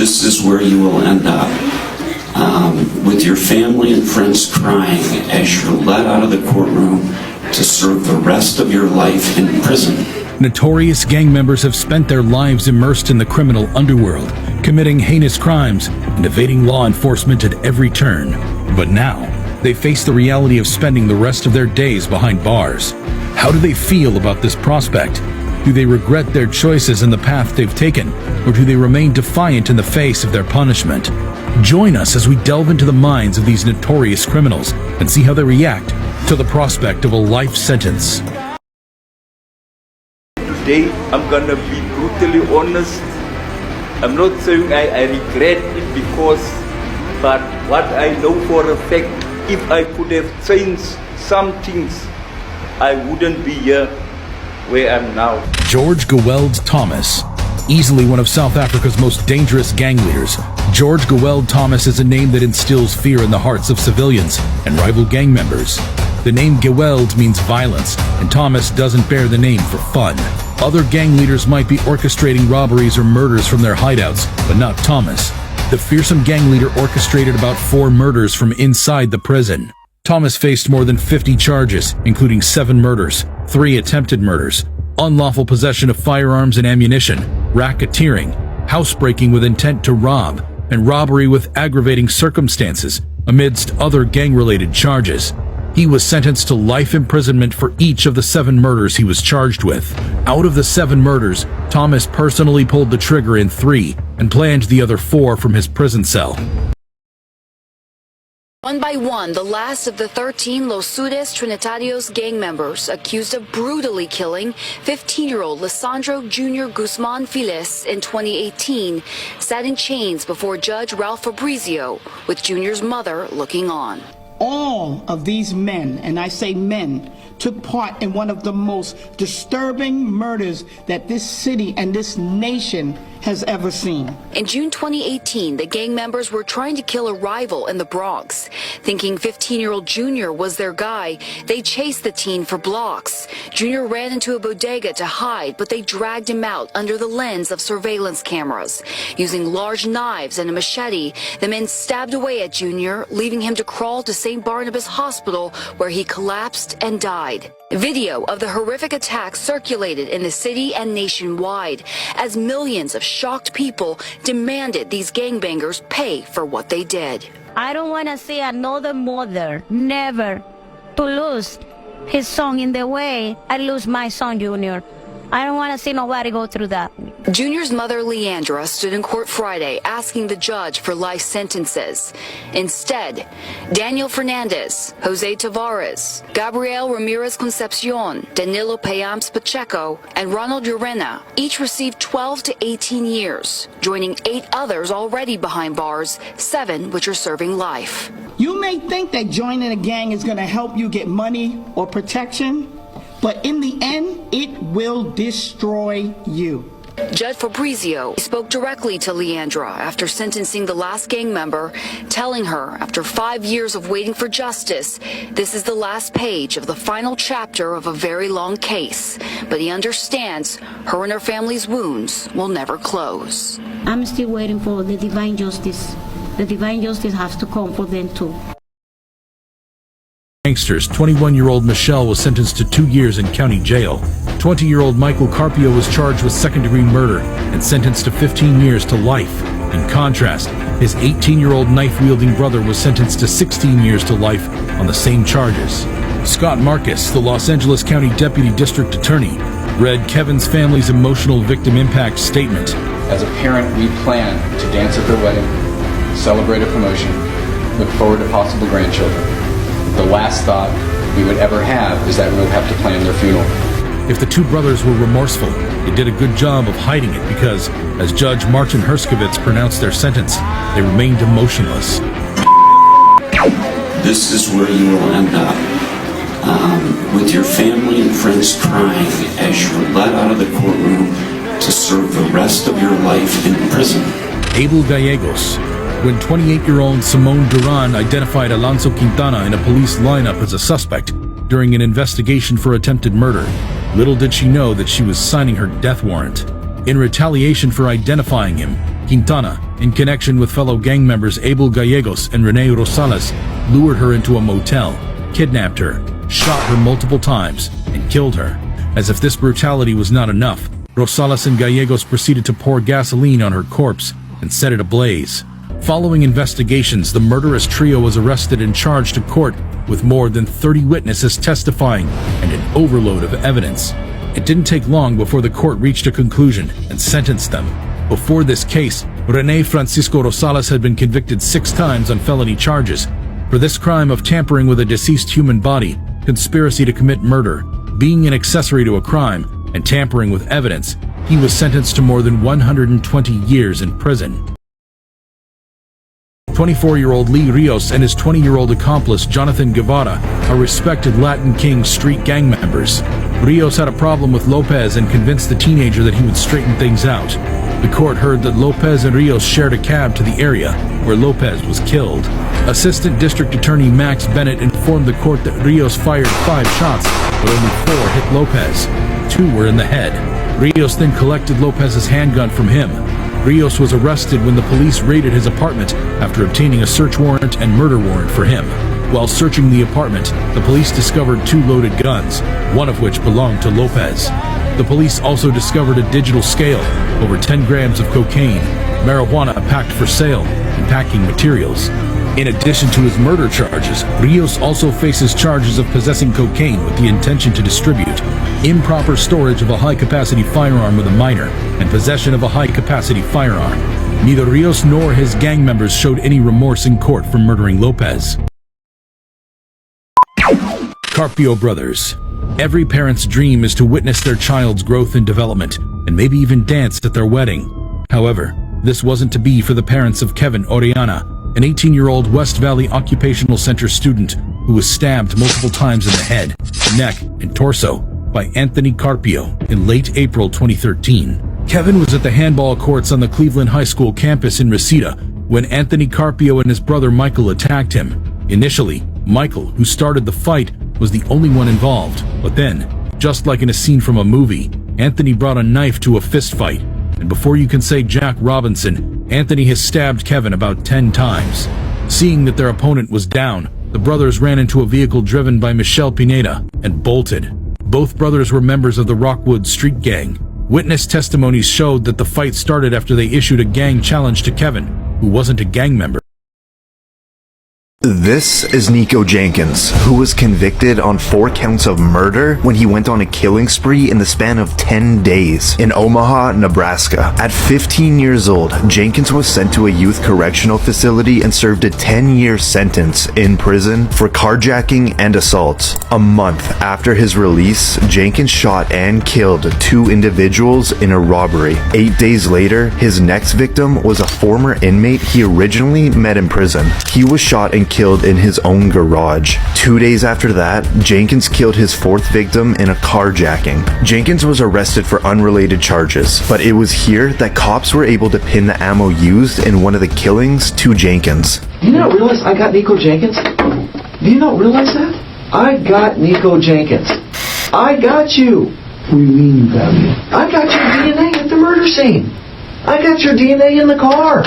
This is where you will end up, with your family and friends crying as you're let out of the courtroom to serve the rest of your life in prison. Notorious gang members have spent their lives immersed in the criminal underworld, committing heinous crimes and evading law enforcement at every turn. But now, they face the reality of spending the rest of their days behind bars. How do they feel about this prospect? Do they regret their choices and the path they've taken, or do they remain defiant in the face of their punishment? Join us as we delve into the minds of these notorious criminals and see how they react to the prospect of a life sentence. Today, I'm gonna be brutally honest. I'm not saying I regret it but what I know for a fact, if I could have changed some things, I wouldn't be here where I am now. George Geweld Thomas, easily one of South Africa's most dangerous gang leaders. George Geweld Thomas is a name that instills fear in the hearts of civilians and rival gang members. The name Geweld means violence, and Thomas doesn't bear the name for fun. Other gang leaders might be orchestrating robberies or murders from their hideouts, but not Thomas. The fearsome gang leader orchestrated about 4 murders from inside the prison. Thomas faced more than 50 charges, including 7 murders, 3 attempted murders, unlawful possession of firearms and ammunition, racketeering, housebreaking with intent to rob, and robbery with aggravating circumstances, amidst other gang-related charges. He was sentenced to life imprisonment for each of the 7 murders he was charged with. Out of the 7 murders, Thomas personally pulled the trigger in 3 and planned the other 4 from his prison cell. One by one, the last of the 13 Los Sudes Trinitarios gang members accused of brutally killing 15-year-old Lisandro Jr. Guzman Files in 2018 sat in chains before Judge Ralph Fabrizio, with Junior's mother looking on. All of these men, and I say men, took part in one of the most disturbing murders that this city and this nation has ever seen. In June 2018, the gang members were trying to kill a rival in the Bronx. Thinking 15-year-old Junior was their guy, they chased the teen for blocks. Junior ran into a bodega to hide, but they dragged him out under the lens of surveillance cameras. Using large knives and a machete, the men stabbed away at Junior, leaving him to crawl to St. Barnabas Hospital, where he collapsed and died. Video of the horrific attack circulated in the city and nationwide as millions of shocked people demanded these gangbangers pay for what they did. I don't want to see another mother never to lose his son in the way I lose my son, Junior. I don't want to see nobody go through that. Junior's mother, Leandra, stood in court Friday asking the judge for life sentences. Instead, Daniel Fernandez, Jose Tavares, Gabriel Ramirez Concepcion, Danilo Payams Pacheco, and Ronald Urena each received 12 to 18 years, joining 8 others already behind bars, 7 which are serving life. You may think that joining a gang is going to help you get money or protection, but in the end, it will destroy you. Judge Fabrizio spoke directly to Leandra after sentencing the last gang member, telling her after 5 years of waiting for justice, this is the last page of the final chapter of a very long case. But he understands her and her family's wounds will never close. I'm still waiting for the divine justice. The divine justice has to come for them too. Gangsters, 21-year-old Michelle was sentenced to 2 years in county jail. 20-year-old Michael Carpio was charged with second-degree murder and sentenced to 15 years to life. In contrast, his 18-year-old knife-wielding brother was sentenced to 16 years to life on the same charges. Scott Marcus, the Los Angeles County Deputy District Attorney, read Kevin's family's emotional victim impact statement. As a parent, we plan to dance at their wedding, celebrate a promotion, look forward to possible grandchildren. The last thought we would ever have is that we would have to plan their funeral. If the 2 brothers were remorseful, they did a good job of hiding it because, as Judge Martin Herskovitz pronounced their sentence, they remained emotionless. This is where you will end up, with your family and friends crying as you're let out of the courtroom to serve the rest of your life in prison. Abel Gallegos. When 28-year-old Simone Duran identified Alonso Quintana in a police lineup as a suspect during an investigation for attempted murder, little did she know that she was signing her death warrant. In retaliation for identifying him, Quintana, in connection with fellow gang members Abel Gallegos and Rene Rosales, lured her into a motel, kidnapped her, shot her multiple times, and killed her. As if this brutality was not enough, Rosales and Gallegos proceeded to pour gasoline on her corpse and set it ablaze. Following investigations, the murderous trio was arrested and charged to court with more than 30 witnesses testifying and an overload of evidence. It didn't take long before the court reached a conclusion and sentenced them. Before this case, Rene Francisco Rosales had been convicted 6 times on felony charges. For this crime of tampering with a deceased human body, conspiracy to commit murder, being an accessory to a crime, and tampering with evidence, he was sentenced to more than 120 years in prison. 24-year-old Lee Rios and his 20-year-old accomplice Jonathan Guevara are respected Latin King street gang members. Rios had a problem with Lopez and convinced the teenager that he would straighten things out. The court heard that Lopez and Rios shared a cab to the area where Lopez was killed. Assistant District Attorney Max Bennett informed the court that Rios fired 5 shots, but only 4 hit Lopez. 2 were in the head. Rios then collected Lopez's handgun from him. Rios was arrested when the police raided his apartment after obtaining a search warrant and murder warrant for him. While searching the apartment, the police discovered 2 loaded guns, one of which belonged to Lopez. The police also discovered a digital scale, over 10 grams of cocaine, marijuana packed for sale, and packing materials. In addition to his murder charges, Rios also faces charges of possessing cocaine with the intention to distribute, improper storage of a high-capacity firearm with a minor, and possession of a high-capacity firearm. Neither Rios nor his gang members showed any remorse in court for murdering Lopez. Carpio Brothers. Every parent's dream is to witness their child's growth and development, and maybe even dance at their wedding. However, this wasn't to be for the parents of Kevin Oriana, an 18-year-old West Valley Occupational Center student who was stabbed multiple times in the head, neck, and torso by Anthony Carpio in late April 2013. Kevin was at the handball courts on the Cleveland High School campus in Reseda when Anthony Carpio and his brother Michael attacked him. Initially, Michael, who started the fight, was the only one involved, but then, just like in a scene from a movie, Anthony brought a knife to a fist fight, and before you can say Jack Robinson, Anthony has stabbed Kevin about 10 times. Seeing that their opponent was down, the brothers ran into a vehicle driven by Michelle Pineda and bolted. Both brothers were members of the Rockwood Street Gang. Witness testimonies showed that the fight started after they issued a gang challenge to Kevin, who wasn't a gang member. This is Nico Jenkins, who was convicted on 4 counts of murder when he went on a killing spree in the span of 10 days in Omaha, Nebraska. At 15 years old, Jenkins was sent to a youth correctional facility and served a 10-year sentence in prison for carjacking and assault. A month after his release, Jenkins shot and killed 2 individuals in a robbery. 8 days later, his next victim was a former inmate he originally met in prison. He was shot and killed in his own garage. 2 days after that, Jenkins killed his 4th victim in a carjacking. Jenkins was arrested for unrelated charges, but it was here that cops were able to pin the ammo used in one of the killings to Jenkins. Do you not realize I got Nico Jenkins? Do you not realize that? I got Nico Jenkins. I got you. What do you mean you got me? I got your DNA at the murder scene. I got your DNA in the car.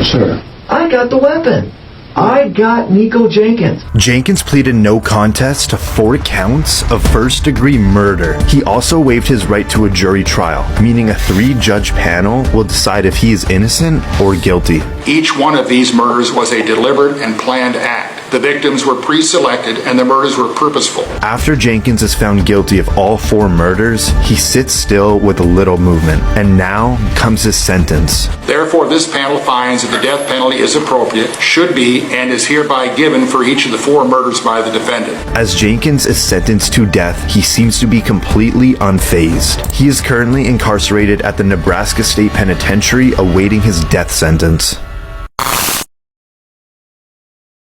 Sir. I got the weapon. I got Nico Jenkins. Jenkins pleaded no contest to 4 counts of first-degree murder. He also waived his right to a jury trial, meaning a 3-judge panel will decide if he is innocent or guilty. Each one of these murders was a deliberate and planned act. The victims were pre-selected and the murders were purposeful. After Jenkins is found guilty of all 4 murders, he sits still with little movement, and now comes his sentence. Therefore, this panel finds that the death penalty is appropriate, should be, and is hereby given for each of the 4 murders by the defendant. As Jenkins is sentenced to death, he seems to be completely unfazed. He is currently incarcerated at the Nebraska State Penitentiary awaiting his death sentence.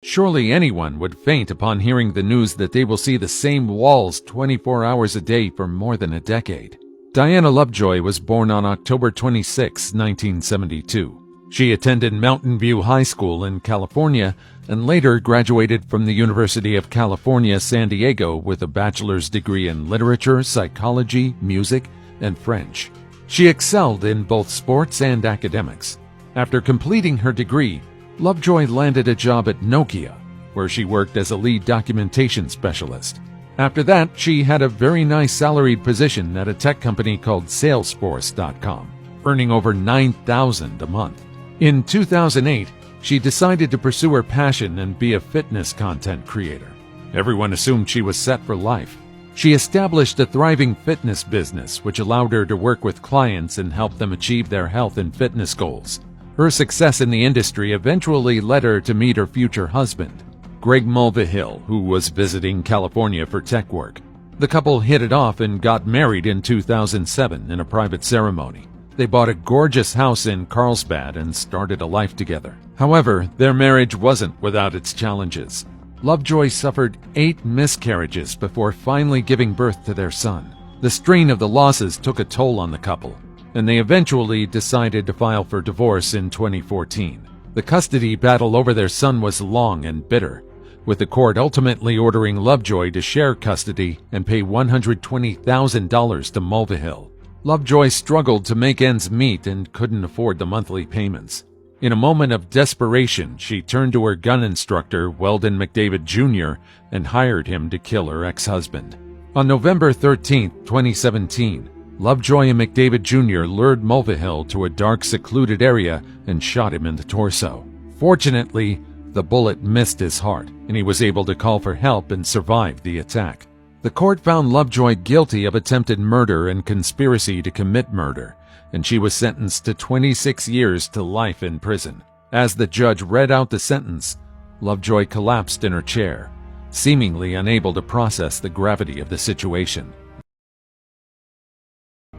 Surely anyone would faint upon hearing the news that they will see the same walls 24 hours a day for more than a decade. Diana Lovejoy was born on October 26, 1972. She attended Mountain View High School in California and later graduated from the University of California, San Diego with a bachelor's degree in literature, psychology, music, and French. She excelled in both sports and academics. After completing her degree, Lovejoy landed a job at Nokia, where she worked as a lead documentation specialist. After that, she had a very nice salaried position at a tech company called Salesforce.com, earning over $9,000 a month. In 2008, she decided to pursue her passion and be a fitness content creator. Everyone assumed she was set for life. She established a thriving fitness business, which allowed her to work with clients and help them achieve their health and fitness goals. Her success in the industry eventually led her to meet her future husband, Greg Mulvihill, who was visiting California for tech work. The couple hit it off and got married in 2007 in a private ceremony. They bought a gorgeous house in Carlsbad and started a life together. However, their marriage wasn't without its challenges. Lovejoy suffered 8 miscarriages before finally giving birth to their son. The strain of the losses took a toll on the couple, and they eventually decided to file for divorce in 2014. The custody battle over their son was long and bitter, with the court ultimately ordering Lovejoy to share custody and pay $120,000 to Mulvihill. Lovejoy struggled to make ends meet and couldn't afford the monthly payments. In a moment of desperation, she turned to her gun instructor, Weldon McDavid Jr., and hired him to kill her ex-husband. On November 13, 2017, Lovejoy and McDavid Jr. lured Mulvihill to a dark, secluded area and shot him in the torso. Fortunately, the bullet missed his heart, and he was able to call for help and survive the attack. The court found Lovejoy guilty of attempted murder and conspiracy to commit murder, and she was sentenced to 26 years to life in prison. As the judge read out the sentence, Lovejoy collapsed in her chair, seemingly unable to process the gravity of the situation.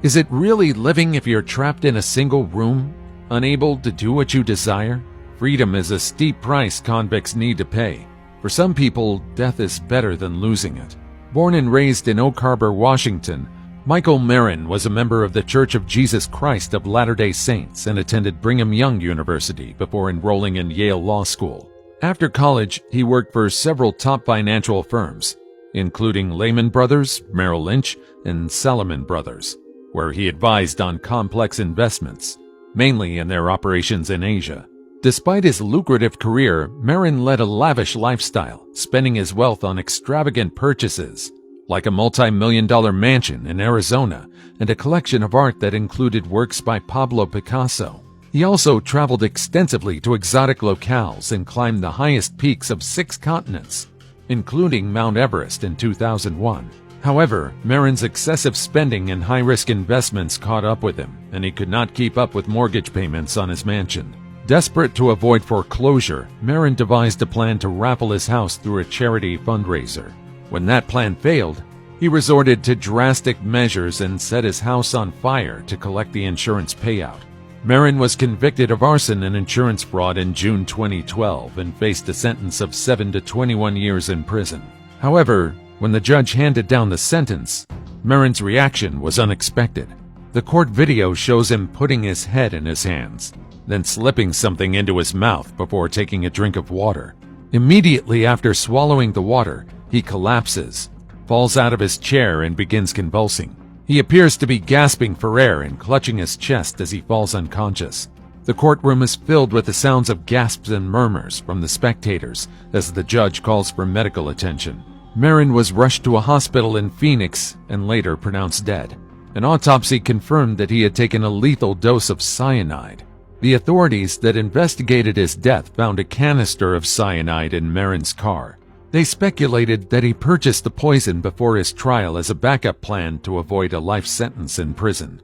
Is it really living if you're trapped in a single room, unable to do what you desire? Freedom is a steep price convicts need to pay. For some people, death is better than losing it. Born and raised in Oak Harbor, Washington, Michael Marin was a member of the Church of Jesus Christ of Latter-day Saints and attended Brigham Young University before enrolling in Yale Law School. After college, he worked for several top financial firms, including Lehman Brothers, Merrill Lynch, and Salomon Brothers, where he advised on complex investments, mainly in their operations in Asia. Despite his lucrative career, Marin led a lavish lifestyle, spending his wealth on extravagant purchases, like a multi-million-dollar mansion in Arizona and a collection of art that included works by Pablo Picasso. He also traveled extensively to exotic locales and climbed the highest peaks of 6 continents, including Mount Everest in 2001. However, Marin's excessive spending and high-risk investments caught up with him, and he could not keep up with mortgage payments on his mansion. Desperate to avoid foreclosure, Marin devised a plan to raffle his house through a charity fundraiser. When that plan failed, he resorted to drastic measures and set his house on fire to collect the insurance payout. Marin was convicted of arson and insurance fraud in June 2012 and faced a sentence of 7 to 21 years in prison. However, when the judge handed down the sentence, Marin's reaction was unexpected. The court video shows him putting his head in his hands, then slipping something into his mouth before taking a drink of water. Immediately after swallowing the water, he collapses, falls out of his chair, and begins convulsing. He appears to be gasping for air and clutching his chest as he falls unconscious. The courtroom is filled with the sounds of gasps and murmurs from the spectators as the judge calls for medical attention. Marin was rushed to a hospital in Phoenix and later pronounced dead. An autopsy confirmed that he had taken a lethal dose of cyanide. The authorities that investigated his death found a canister of cyanide in Marin's car. They speculated that he purchased the poison before his trial as a backup plan to avoid a life sentence in prison.